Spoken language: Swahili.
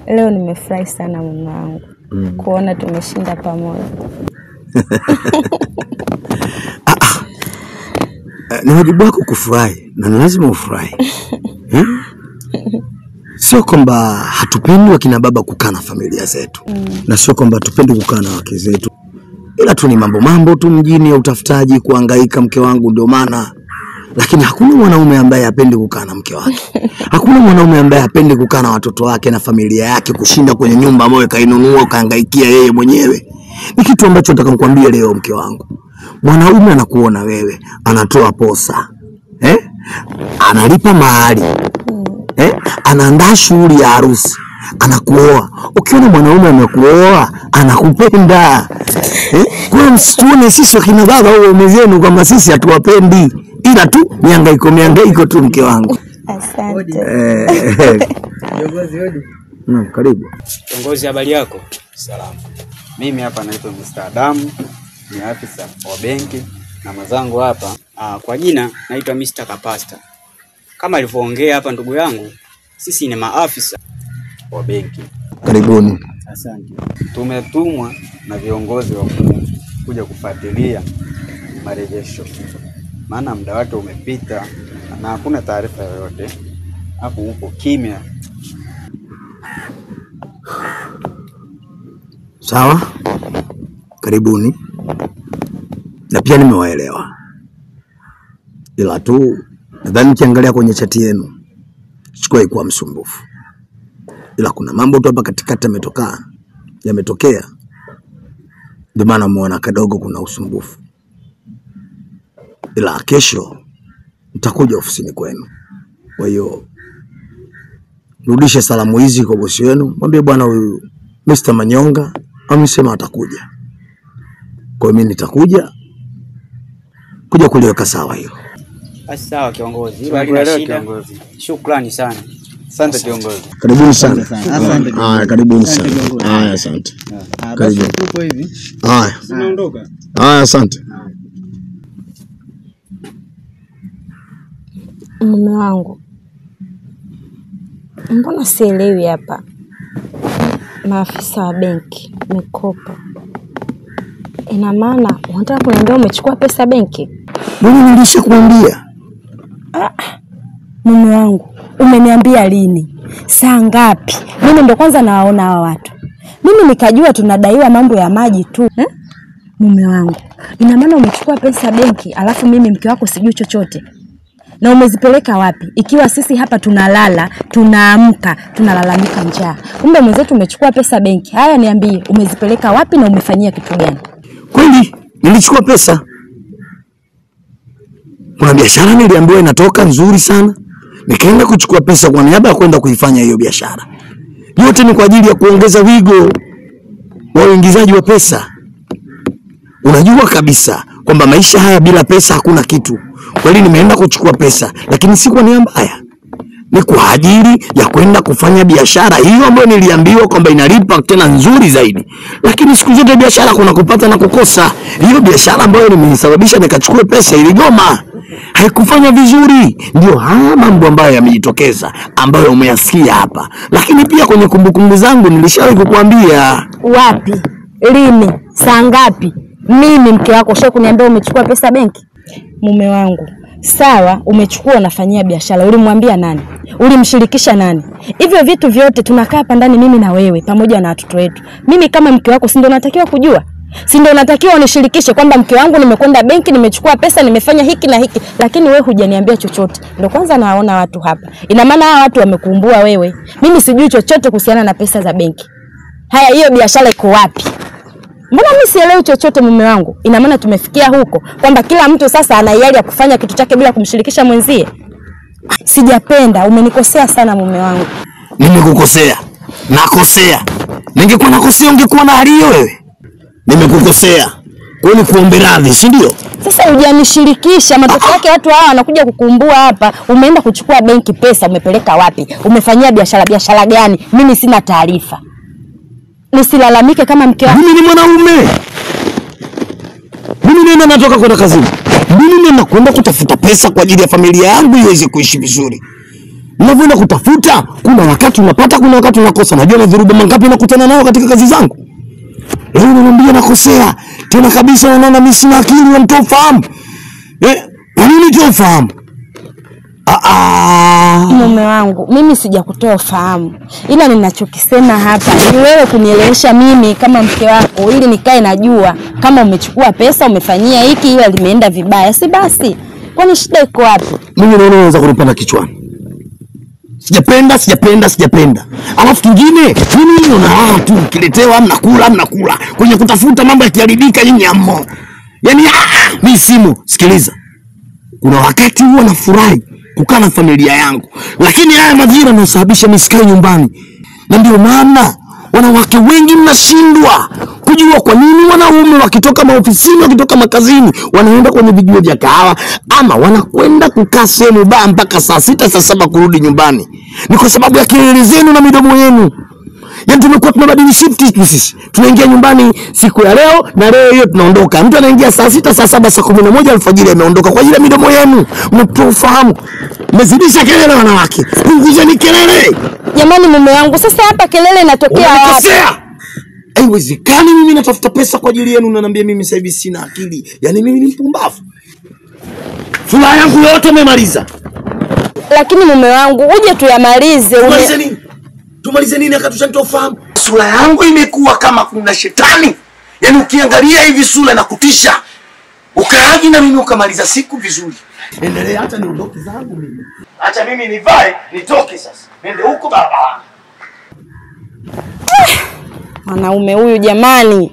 Leo nimefurahi sana mume wangu kuona tumeshinda pamoja. Ni wajibu wako kufurahi na lazima ufurahi. Sio kwamba hatupendi wakina baba kukaa na familia zetu. Na sio kwamba hatupendi kukaa na wake zetu. Ila tu ni mambo tu mjini ya utafutaji, kuhangaika mke wangu ndio maana. Lakini hakuna mwanaume ambaye hapendi kukaa na mke wake. Hakuna mwanaume ambaye hapendi kukaa na watoto wake na familia yake, kushinda kwenye nyumba ambayo kainunua kahangaikia yeye mwenyewe. Ni kitu ambacho nataka nikwambie leo mke wangu. Mwanaume anakuona wewe, anatoa posa. Analipa mahali. Anaandaa shughuli ya harusi. Anakuoa. Ukiona mwanaume amekuoa, anakupenda. Kwa msituni sisi wakina baba au waume zenu kwamba sisi hatuwapendi. Ila tu mihangaiko tu mke wangu. Asante. Kiongozi hodi. Karibu. Kiongozi, habari yako? Salama. Mimi hapa naitwa Mr. Adamu, ni afisa wa benki na mwenzangu hapa kwa jina naitwa Mr. Kapasta. Kama alivyoongea hapa ndugu yangu, sisi ni maafisa wa benki. Karibuni. Asante. Tumetumwa na viongozi wa kuja kufuatilia marejesho. Maana muda wake umepita na hakuna taarifa yoyote. Hapo upo kimya. Sawa? Karibuni. Na pia nimewaelewa. Ila tu nadhani nikiangalia kwenye chati yenu sikuwahi kuwa msumbufu. Ila kuna mambo tu hapa katikati yametokea. Ndio maana muona kadogo kuna usumbufu. Ila kesho nitakuja ofisini kwenu. Kwa hiyo rudishe salamu hizi kwa bosi wenu. Mwambie bwana huyu Mr. Manyonga amesema atakuja. Kwa hiyo mimi nitakuja kuliweka sawa hiyo. Sawa kiongozi. Hilo kiongozi. Shukrani sana. Asante kiongozi. Karibuni sana. Asante. Karibuni sana. Asante. Basi tupo hivi. Tunaondoka. Asante. Mume wangu, mbona sielewi hapa? Maafisa wa benki, mikopo. Ina maana unataka kuniambia umechukua pesa benki? Mimi nilishakwambia. Mume wangu, umeniambia lini? Saa ngapi? Mimi ndo kwanza nawaona hawa watu. Mimi nikajua tunadaiwa mambo ya maji tu. Mume wangu, ina maana umechukua pesa benki alafu mimi mke wako sijui chochote? Na umezipeleka wapi? Ikiwa sisi hapa tunalala, tunaamka, tunalalamika njaa. Kumbe mwenzetu umechukua pesa benki. Haya niambie, umezipeleka wapi na umefanyia kitu gani? Kweli nilichukua pesa. Kuna biashara niliambiwa inatoka nzuri sana. Nikaenda kuchukua pesa kwa niaba ya kwenda kuifanya hiyo biashara. Yote ni kwa ajili ya kuongeza wigo wa uingizaji wa pesa. Unajua kabisa kwamba maisha haya bila pesa hakuna kitu. Kweli nimeenda kuchukua pesa, lakini si kwa nia mbaya. Ni kwa ajili ya kwenda kufanya biashara hiyo ambayo niliambiwa kwamba inalipa tena nzuri zaidi. Lakini siku zote biashara kuna kupata na kukosa. Hiyo biashara ambayo nimeisababisha nikachukua pesa iligoma, haikufanya vizuri. Ndio haya mambo ambayo yamejitokeza ambayo umeyasikia hapa. Lakini pia kwenye kumbukumbu zangu nilishawahi kukuambia. Wapi? Lini? Saa ngapi? Mimi mke wako ushawahi kuniambia umechukua pesa benki? Mume wangu, sawa umechukua unafanyia biashara. Ulimwambia nani? Ulimshirikisha nani? Hivyo vitu vyote tunakaa hapa ndani mimi na wewe pamoja na watoto wetu. Mimi kama mke wako si ndio natakiwa kujua? Si ndio natakiwa unishirikishe kwamba mke wangu nimekwenda benki, nimechukua pesa, nimefanya hiki na hiki, lakini wewe hujaniambia chochote. Ndio kwanza naona watu hapa. Ina maana hawa watu wamekuumbua wewe. Mimi sijui chochote kuhusiana na pesa za benki. Haya, hiyo biashara iko wapi? Mbona mimi sielewi chochote mume wangu? Ina maana tumefikia huko kwamba kila mtu sasa ana hiari ya kufanya kitu chake bila kumshirikisha mwenzie? Sijapenda, umenikosea sana mume wangu. Nimekukosea. Nakosea. Ningekuwa nakosea ungekuwa na hali hiyo wewe. Nimekukosea. Wewe ni kuombe radhi, si ndio? Sasa hujanishirikisha, matokeo yake watu hawa wanakuja kukumbua hapa. Umeenda kuchukua benki pesa, umepeleka wapi? Umefanyia biashara gani? Mimi sina taarifa. Nisilalamike kama mke wako. Mimi ni mwanaume. Mimi natoka kwenda kazini. Mimi nakwenda kutafuta pesa kwa ajili ya familia yangu iweze kuishi vizuri. Unavyoenda kutafuta, kuna wakati unapata, kuna wakati unakosa. Najua na dhuruba mangapi nakutana nao katika kazi zangu. Leo unaniambia nakosea. Tena kabisa unaona mimi sina akili na mtofahamu. Kwa nini mtofahamu? Mume wangu, mimi sijakutoa fahamu. Ila ninachokisema hapa ni wewe kunielewesha mimi kama mke wako ili nikae najua kama umechukua pesa umefanyia hiki ila limeenda vibaya. Si basi. Kwani shida iko wapi? Mimi naona unaweza kunipanda kichwani. Sijapenda. Alafu kingine, mimi naona tu kiletewa mnakula. Kwenye kutafuta mambo yakiharibika nyinyi ammo. Yaani mimi simu, sikiliza. Kuna wakati huwa nafurahi kukaa na familia yangu. Lakini haya madhira yanasababisha nisikae nyumbani. Na ndio maana wanawake wengi mnashindwa kujua kwa nini wanaume wakitoka maofisini, wakitoka makazini, wanaenda kwenye vijiwe vya kahawa ama wanakwenda kukaa sehemu baa mpaka saa 6 saa 7 kurudi nyumbani. Ni kwa sababu ya kelele zenu na midomo yenu. Yaani tumekuwa tunabadili shift sisi. Tunaingia nyumbani siku ya leo na leo hiyo tunaondoka. Mtu anaingia saa 6 saa 7 saa 11 alfajiri ameondoka kwa ajili ya midomo yenu. Mnapofahamu. Mmezidisha kelele wanawake. Punguzeni kelele. Jamani mume wangu, sasa hapa kelele inatokea wapi? Haiwezekani mimi natafuta pesa kwa ajili yenu unaniambia mimi sasa hivi sina akili. Yaani mimi ni mpumbavu. Furaha yangu yote umemaliza. Lakini mume wangu, uje tuyamalize. Tumalize nini akatushanitofahamu? Sura yangu imekuwa kama kuna shetani. Yaani ukiangalia hivi sura na kutisha. Ukaaji na mimi ukamaliza siku vizuri. Endelea hata niondoke zangu mimi. Acha mimi nivae, nitoke sasa. Nende huko baba. Mwanaume huyu jamani.